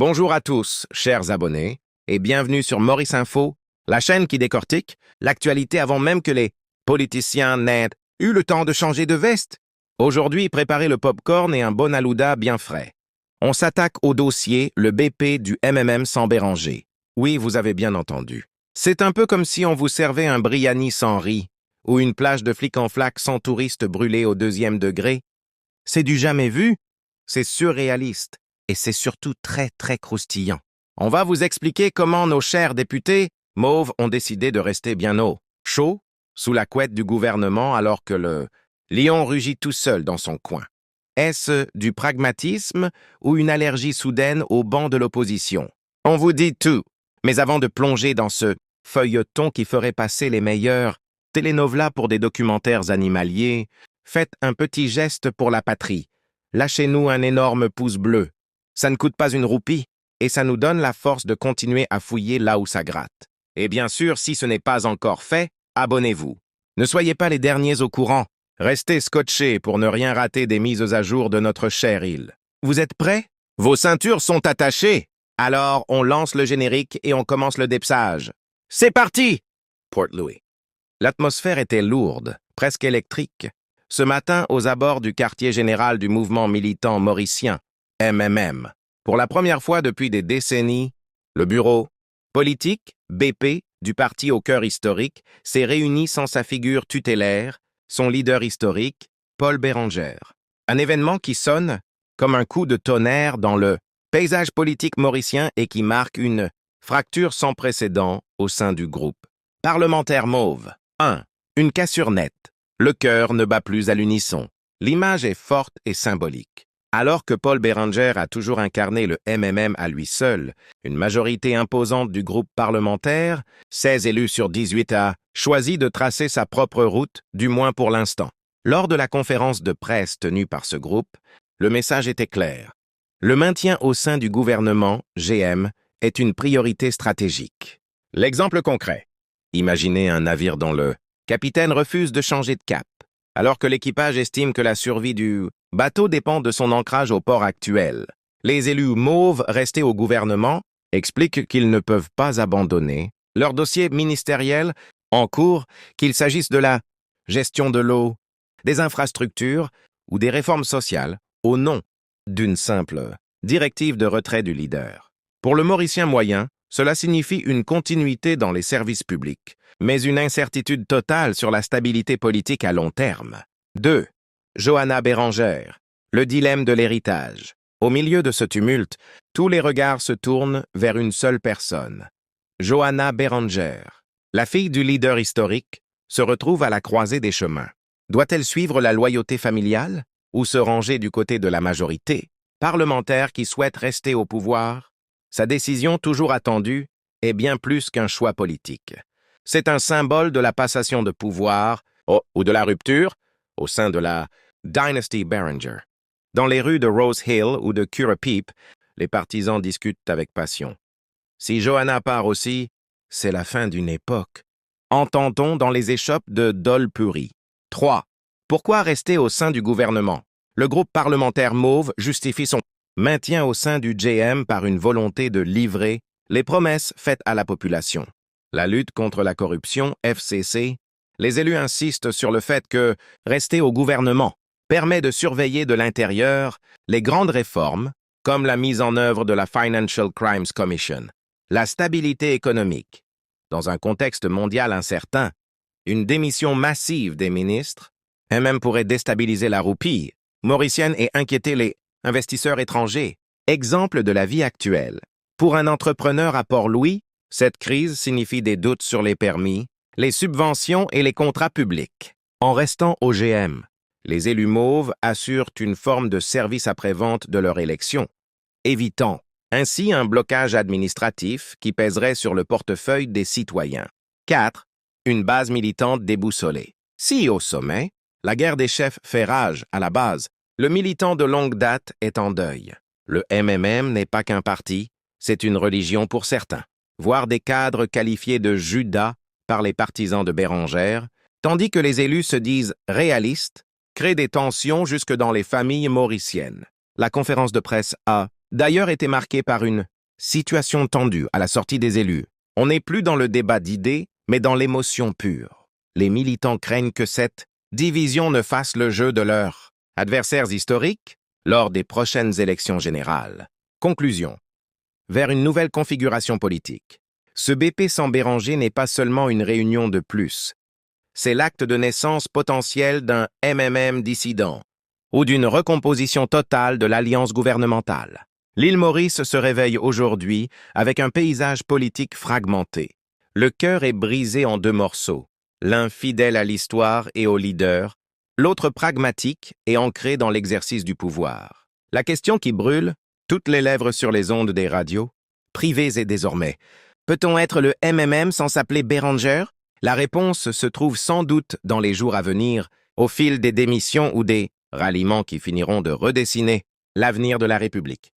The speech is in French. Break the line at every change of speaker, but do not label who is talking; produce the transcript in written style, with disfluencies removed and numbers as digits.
Bonjour à tous, chers abonnés, et bienvenue sur Maurice Info, la chaîne qui décortique l'actualité avant même que les politiciens n'aient eu le temps de changer de veste. Aujourd'hui, préparez le popcorn et un bon alouda bien frais. On s'attaque au dossier, le BP du MMM sans Béranger. Oui, vous avez bien entendu. C'est un peu comme si on vous servait un Briani sans riz, ou une plage de flics en flac sans touristes brûlés au 2e degré. C'est du jamais vu, c'est surréaliste, et c'est surtout très croustillant. On va vous expliquer comment nos chers députés mauves ont décidé de rester bien au chaud, sous la couette du gouvernement alors que le lion rugit tout seul dans son coin. Est-ce du pragmatisme ou une allergie soudaine au banc de l'opposition? On vous dit tout, mais avant de plonger dans ce feuilleton qui ferait passer les meilleurs telenovelas pour des documentaires animaliers, faites un petit geste pour la patrie. Lâchez-nous un énorme pouce bleu. Ça ne coûte pas une roupie et ça nous donne la force de continuer à fouiller là où ça gratte. Et bien sûr, si ce n'est pas encore fait, abonnez-vous. Ne soyez pas les derniers au courant. Restez scotchés pour ne rien rater des mises à jour de notre chère île. Vous êtes prêts? Vos ceintures sont attachées. Alors, on lance le générique et on commence le dépsage. C'est parti! Port Louis. L'atmosphère était lourde, presque électrique. Ce matin, aux abords du quartier général du mouvement militant mauricien, MMM. Pour la première fois depuis des décennies, le bureau politique, BP, du parti au cœur historique, s'est réuni sans sa figure tutélaire, son leader historique, Paul Bérengère. Un événement qui sonne comme un coup de tonnerre dans le paysage politique mauricien et qui marque une fracture sans précédent au sein du groupe. Parlementaire mauve. 1. Une cassure nette. Le cœur ne bat plus à l'unisson. L'image est forte et symbolique. Alors que Paul Bérengère a toujours incarné le MMM à lui seul, une majorité imposante du groupe parlementaire, 16 élus sur 18 a choisi de tracer sa propre route, du moins pour l'instant. Lors de la conférence de presse tenue par ce groupe, le message était clair. Le maintien au sein du gouvernement, GM, est une priorité stratégique. L'exemple concret. Imaginez un navire dont le capitaine refuse de changer de cap, alors que l'équipage estime que la survie du bateau dépend de son ancrage au port actuel. Les élus mauves restés au gouvernement expliquent qu'ils ne peuvent pas abandonner leur dossier ministériel en cours, qu'il s'agisse de la gestion de l'eau, des infrastructures ou des réformes sociales, au nom d'une simple directive de retrait du leader. Pour le Mauricien moyen, cela signifie une continuité dans les services publics, mais une incertitude totale sur la stabilité politique à long terme. 2. Johanna Bérengère. Le dilemme de l'héritage. Au milieu de ce tumulte, tous les regards se tournent vers une seule personne. Johanna Bérengère. La fille du leader historique se retrouve à la croisée des chemins. Doit-elle suivre la loyauté familiale ou se ranger du côté de la majorité parlementaire qui souhaite rester au pouvoir? Sa décision toujours attendue est bien plus qu'un choix politique. C'est un symbole de la passation de pouvoir ou de la rupture au sein de la Dynasty Béranger. Dans les rues de Rose Hill ou de Currapip, les partisans discutent avec passion. Si Johanna part aussi, c'est la fin d'une époque. Entend-on dans les échoppes de Dolpuri. 3. Pourquoi rester au sein du gouvernement? Le groupe parlementaire mauve justifie son maintien au sein du GM par une volonté de livrer les promesses faites à la population. La lutte contre la corruption, FCC, les élus insistent sur le fait que rester au gouvernement permet de surveiller de l'intérieur les grandes réformes, comme la mise en œuvre de la Financial Crimes Commission, la stabilité économique. Dans un contexte mondial incertain, une démission massive des ministres, et même pourrait déstabiliser la roupie mauricienne et inquiéter les investisseurs étrangers. Exemple de la vie actuelle. Pour un entrepreneur à Port-Louis, cette crise signifie des doutes sur les permis, les subventions et les contrats publics. En restant au GM, les élus mauves assurent une forme de service après-vente de leur élection, évitant ainsi un blocage administratif qui pèserait sur le portefeuille des citoyens. 4. Une base militante déboussolée. Si au sommet, la guerre des chefs fait rage à la base, le militant de longue date est en deuil. Le MMM n'est pas qu'un parti, c'est une religion pour certains, voire des cadres qualifiés de Judas par les partisans de Bérengère, tandis que les élus se disent réalistes, créent des tensions jusque dans les familles mauriciennes. La conférence de presse a d'ailleurs été marquée par une Situation tendue à la sortie des élus. On n'est plus dans le débat d'idées, mais dans l'émotion pure. Les militants craignent que cette division ne fasse le jeu de leurs adversaires historiques lors des prochaines élections générales. Conclusion. Vers une nouvelle configuration politique. Ce BP sans Béranger n'est pas seulement une réunion de plus. C'est l'acte de naissance potentiel d'un MMM dissident ou d'une recomposition totale de l'alliance gouvernementale. L'île Maurice se réveille aujourd'hui avec un paysage politique fragmenté. Le cœur est brisé en deux morceaux, l'un fidèle à l'histoire et au leader, l'autre pragmatique et ancré dans l'exercice du pouvoir. La question qui brûle, toutes les lèvres sur les ondes des radios, privées et désormais. Peut-on être le MMM sans s'appeler Béranger? La réponse se trouve sans doute dans les jours à venir, au fil des démissions ou des ralliements qui finiront de redessiner l'avenir de la République.